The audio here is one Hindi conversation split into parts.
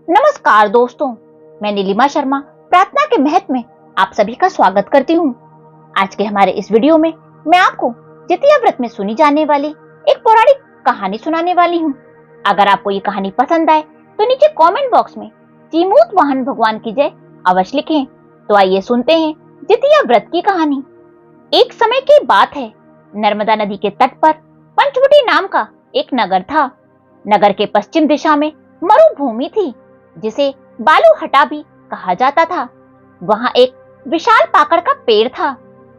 नमस्कार दोस्तों, मैं नीलिमा शर्मा प्रार्थना के महत्व में आप सभी का स्वागत करती हूँ। आज के हमारे इस वीडियो में मैं आपको जितिया व्रत में सुनी जाने वाली एक पौराणिक कहानी सुनाने वाली हूँ। अगर आपको ये कहानी पसंद आए तो नीचे कमेंट बॉक्स में जीमूत वाहन भगवान की जय अवश्य लिखें। तो आइए सुनते हैं जितिया व्रत की कहानी। एक समय की बात है, नर्मदा नदी के तट पर पंचवटी नाम का एक नगर था। नगर के पश्चिम दिशा में मरुभूमि थी जिसे बालूहटा भी कहा जाता था। वहां एक विशाल पाकड़ का पेड़ था।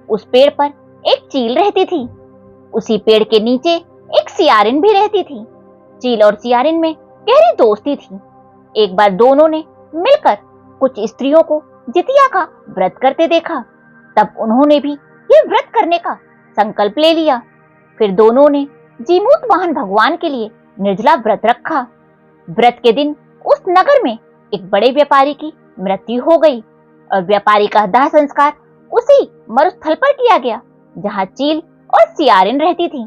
उस पेड़ पर एक चील रहती थी। उसी पेड़ के नीचे एक सियारिन भी रहती थी। चील और सियारिन में गहरी दोस्ती थी। एक बार दोनों ने मिलकर कुछ स्त्रियों को जितिया का व्रत करते देखा। तब उन्होंने भी ये व्रत करने का संकल्प ले लिया। फिर दोनों ने जीमूत वाहन भगवान के लिए निर्जला व्रत रखा। व्रत के दिन उस नगर में एक बड़े व्यापारी की मृत्यु हो गई और व्यापारी का दाह संस्कार उसी मरुस्थल पर किया गया जहां चील और सियारिन रहती थी।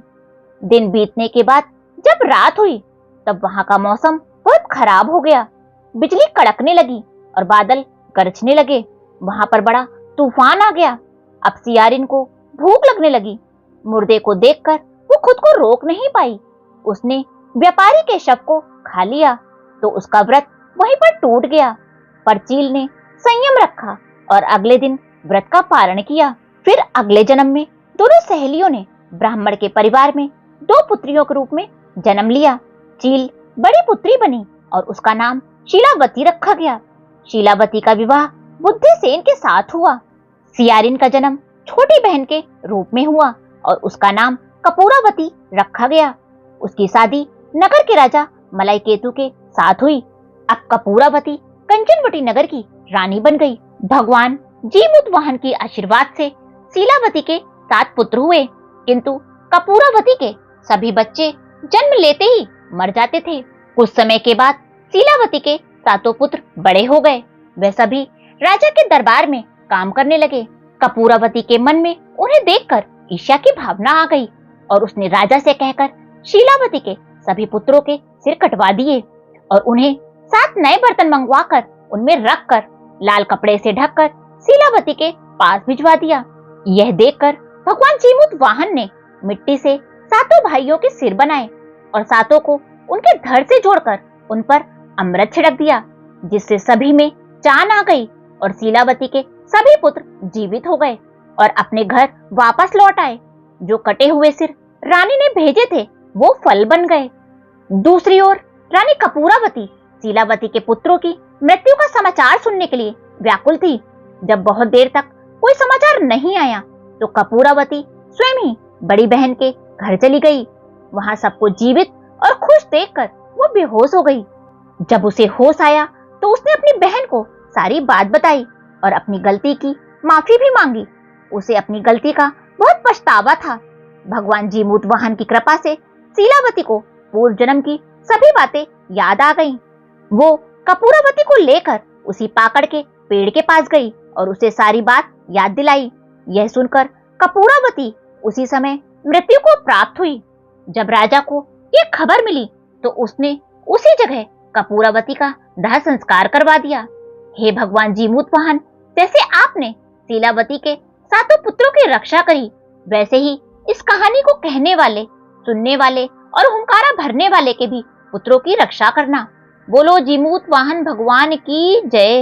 दिन बीतने के बाद जब रात हुई तब वहां का मौसम बहुत खराब हो गया। बिजली कड़कने लगी और बादल गरजने लगे। वहां पर बड़ा तूफान आ गया। अब सियारिन को भूख लगने लगी। मुर्दे को देखकर वो खुद को रोक नहीं पाई। उसने व्यापारी के शव को खा लिया तो उसका व्रत वहीं पर टूट गया। पर चील ने संयम रखा और अगले दिन व्रत का पारण किया। फिर अगले जन्म में दोनों सहेलियों ने ब्राह्मण के परिवार में दो पुत्रियों के रूप में जन्म लिया। चील बड़ी पुत्री बनी और उसका नाम शीलावती रखा गया। शीलावती का विवाह बुद्धिसेन के साथ हुआ। सियारिन का जन्म छोटी बहन के रूप में हुआ और उसका नाम कपूरावती रखा गया। उसकी शादी नगर के राजा मलाईकेतु के साथ हुई। अब कपूरावती कंचनवटी नगर की रानी बन गई। भगवान जीमूत वाहन की आशीर्वाद से शीलावती के 7 पुत्र हुए, किंतु कपूरावती के सभी बच्चे जन्म लेते ही मर जाते थे। कुछ समय के बाद शीलावती के 7 पुत्र बड़े हो गए। वे सभी राजा के दरबार में काम करने लगे। कपूरावती के मन में उन्हें देखकर ईर्ष्या की भावना आ गई और उसने राजा से कहकर शीलावती के सभी पुत्रों के सिर कटवा दिए और उन्हें 7 नए बर्तन मंगवाकर उनमें रखकर लाल कपड़े से ढककर शीलावती के पास भिजवा दिया। यह देखकर भगवान जीमूत वाहन ने मिट्टी से 7 भाइयों के सिर बनाए और 7 को उनके धड़ से जोड़कर उन पर अमृत छिड़क दिया, जिससे सभी में जान आ गई और शीलावती के सभी पुत्र जीवित हो गए और अपने घर वापस लौट आए। जो कटे हुए सिर रानी ने भेजे थे वो फल बन गए। दूसरी ओर रानी कपूरावती शीलावती के पुत्रों की मृत्यु का समाचार सुनने के लिए व्याकुल थी। जब बहुत देर तक कोई समाचार नहीं आया तो कपूरावती स्वयं ही बड़ी बहन के घर चली गई। वहां सबको जीवित और खुश देखकर वो बेहोश हो गई। जब उसे होश आया तो उसने अपनी बहन को सारी बात बताई और अपनी गलती की माफी भी मांगी। उसे अपनी गलती का बहुत पछतावा था। भगवान जीमूत वाहन की कृपा से शीलावती को पूर्व जन्म की सभी बातें याद आ गईं। वो कपूरावती को लेकर उसी पाकड़ के पेड़ के पास गई और उसे सारी बात याद दिलाई। यह सुनकर कपूरावती उसी समय मृत्यु को प्राप्त हुई। जब राजा को यह खबर मिली तो उसने उसी जगह कपूरावती का दाह संस्कार करवा दिया। हे भगवान जीमूत वाहन, जैसे आपने शीलावती के 7 पुत्रों की रक्षा करी, वैसे ही इस कहानी को कहने वाले, सुनने वाले और हुंकारा भरने वाले के भी पुत्रों की रक्षा करना। बोलो जीमूत वाहन भगवान की जय।